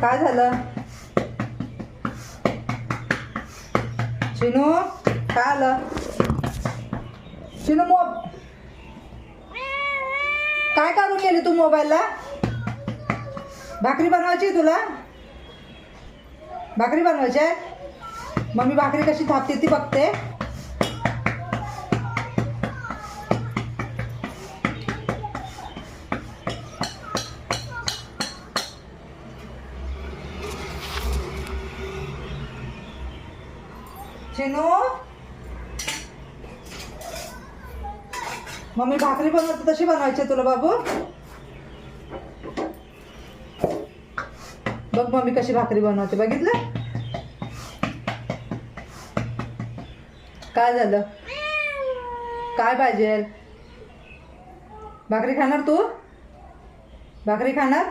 काय झालं चिनू? काय आलं चिनू? काय करून गेली तू मोबाईलला? भाकरी बनवायची तुला? भाकरी बनवायची आहे? मम्मी भाकरी कशी थापते ती बघते. चिनू मम्मी भाकरी बनवते तशी बनवायची तुला बाबू? बघ मम्मी कशी भाकरी बनवते, बघितलं? काय झालं? काय पाहिजे? भाकरी खाणार तू? भाकरी खाणार?